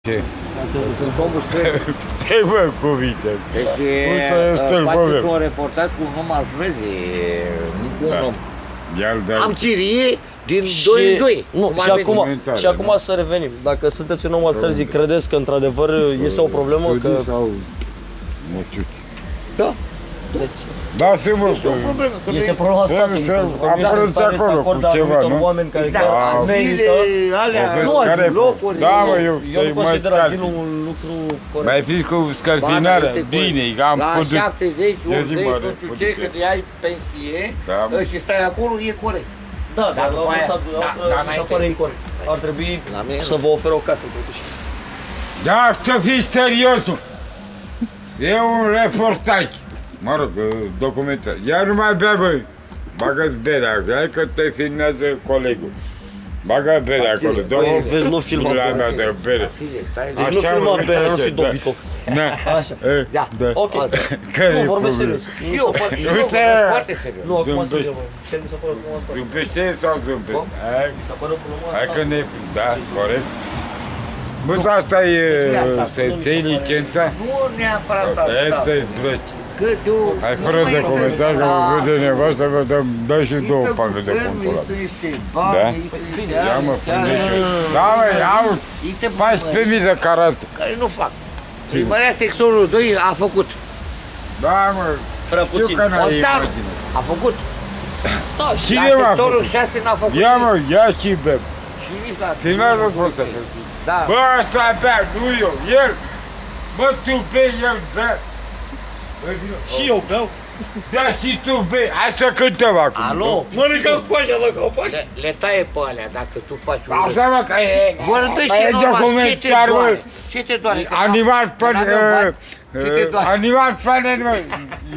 Ce? Acestea sunt bomburi sări. Stai bă, cuvinte. Deci, faceți un reportaj cu un om al străzii, nu cu un om. Am chirie din 2 în 2. Nu, și acum să revenim. Dacă sunteți un om al străzii, credeți că într-adevăr este o problemă? Că... Da. Da, să mă, este problema statului. Apărăți acolo cu ceva, nu? Oameni care merită. Nu azi, locuri. Da, mă, eu nu consider azilul un lucru corect. mai fiți cu scărfinarea, bine, că am putut. La 70, 80, nu știu ce, când ai pensie și stai acolo, e corect. Da, dar la mi se pare incorect. Ar trebui să vă ofer o casă, totuși. Da, să fii serios, nu? E un reportaj. Mă rog, documentar. Iar nu mai bea, băi. Bagă-ți berea, hai că te filmează colegul. Bagă berea acolo. Băi, vezi, nu filma berea. Deci nu filma berea, nu fi dobitoc. Așa. Da. Ok. Nu, vorbesc serios. Eu foarte serios. Nu, acum serios, bă. Chiar mi se pare frumos. Zâmbește sau zâmbește? Mi se pare frumos. Hai că ne... Da, corect. Bă, asta e să-ți iei licența? Nu neapărat asta. Asta e drăci. Hai fără de comentar că mă vede nevasta, vă dă și 2 pange de controlat. Da? Ia mă, prinde și eu. Da, mă, iau 14.000 de carate. Care nu fac. Primăria sectorul 2 a făcut. Da, mă. Prea puțin. A făcut. Da, cine m-a sectorul 6 n-a făcut. Ia mă, ia și bem. Și nici la... Filmează cum să fie. Bă, ăsta bea, nu eu, el. Bă, tu bei, el bea. Și eu beau. Da, și tu bei, hai să cântăm acum. Alo? Mănâncă coaja la copac. Le taie pe alea dacă tu faci un... Asta mă, că e... Vorbește normal, ce te doare? Ce te doare? Animal Animal planet, mă.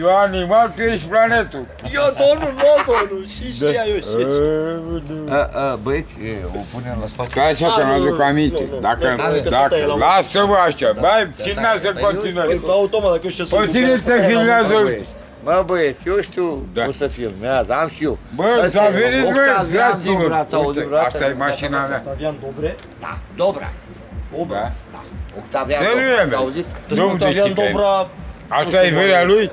Eu animal, tu ești planetul. Eu domnul, și ea, eu și. Băieți, o punem la spate. Stai așa că mă duc aminte. Dacă, lasă-mă așa, bai, filmează în continuare. Păi, automat, dacă eu știu să... Continui să filmează, uite. Mă, băieți, eu știu cum să filmează, am și eu. Bă, să veniți, bă, fraților. Asta e mașina mea. Octavian Dobre? Da, Dobra. Dobra? Da. Octavian Dobra, auziți? Octavian Dobra... Asta e verea lui?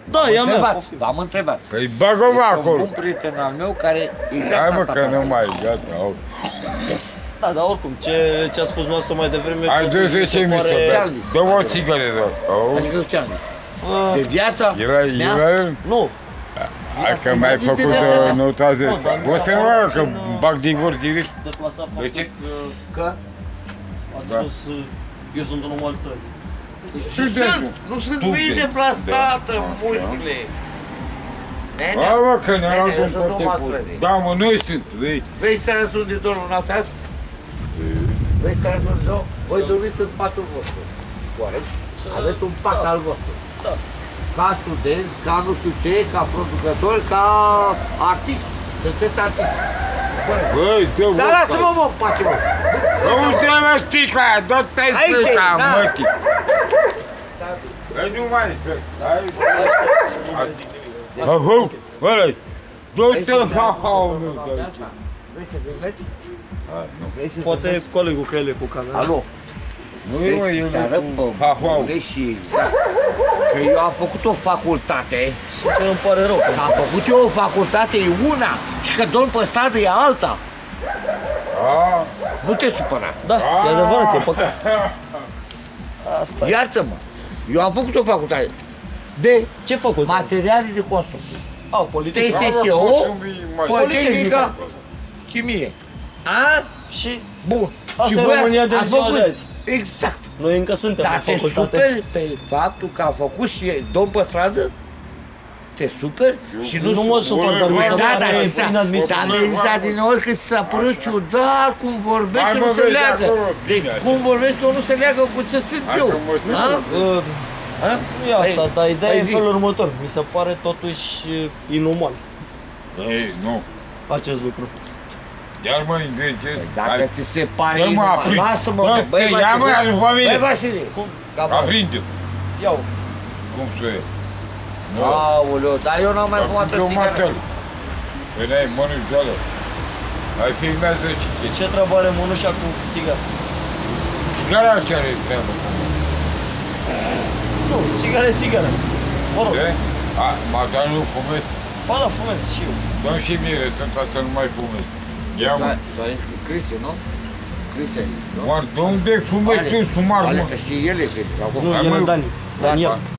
Da, e a mea. V-am întrebat. Păi bagă-mă acolo. Un prieten al meu care exact hai mă, asta că nu mai, gata. Da, dar oricum, ce a spus noastră mai devreme... Hai, dă-se ce mi se bea. Dă-mă o țigăre, doar. Adică ce am zis? De viața? Era el? Nu. Hai că mi-ai făcut notaze. O să mă, că bag din gură direct. De ce? Că? Ați spus, eu sunt un om al străzii. Nu sunt mii deplasată, mușchile. Hai mă, că ne-am luat. Da, mă, noi sunt. Vrei să răsuni de domnul noaptea asta? Vrei să răsuni de domnul? Voi dormiți în patul vostru. Corect? Aveți un pat al vostru. Da. Ca studenți, ca nu știu ce, ca producători, ca artiști. Sunteți artiști. Băi, dă-o. Dar lasă-mă, mă, pace, mă. Nu uite-mă sticla aia, dă-te sticla, mătii. Băi, nu mai, hai. Ahau, băi, dă-te în ha-haul meu. Vrei să filmezi? Poate colegul că el e cu camera. Alo? Nu e, mă, eu cu ha-haul. Și exact. Că eu am făcut o facultate. Și că îmi pare rău. Că am făcut eu o facultate, e una. Și că dorm pe stradă e alta. Nu te supăra. Da, e adevărat, e păcat. Asta e. Iartă-mă. Eu am făcut o facultate. De ce făcut? Materiale de construcție. Politică. TSCO, Politehnica, Chimie. A? Și... Bun. Asta e România de ziua de azi. Exact. Noi încă suntem pe facultate. Dar te superi pe faptul că am făcut și domn pe stradă? Te super? Și nu mă supăr, dar mi se pare inadmisibil. Dar mi s-a din ori că s-a părut ciudat cum vorbește, nu se leagă. Deci cum vorbește, nu se leagă cu ce sunt eu. Nu e asta, dar ideea e în felul următor. Mi se pare totuși inuman. Ei, nu. Acest lucru. Iar mă îngrețesc. Dacă ți se pare inuman, lasă-mă, băi, ia mă, băi, Vasile. Aprinde-o. Ia-o. Cum să e? Aoleu, dar eu n-am mai fumat o țigară. Păi n-ai, mănânci de ăla. Hai, filmează și ce treabă are mănușa cu țigară? Chiar așa are treabă. Nu, țigară. Vă rog. De? Dar nu fumez? Ba da, fumez și eu. Domn și mie, sunt să nu mai fumez. Ia mă. Tu ai zis Cristi, nu? Cristi ai zis, nu? Oar, de unde fumezi tu, sumar, mă? Și el e Cristi, acum. Nu, el e Dani. Daniel.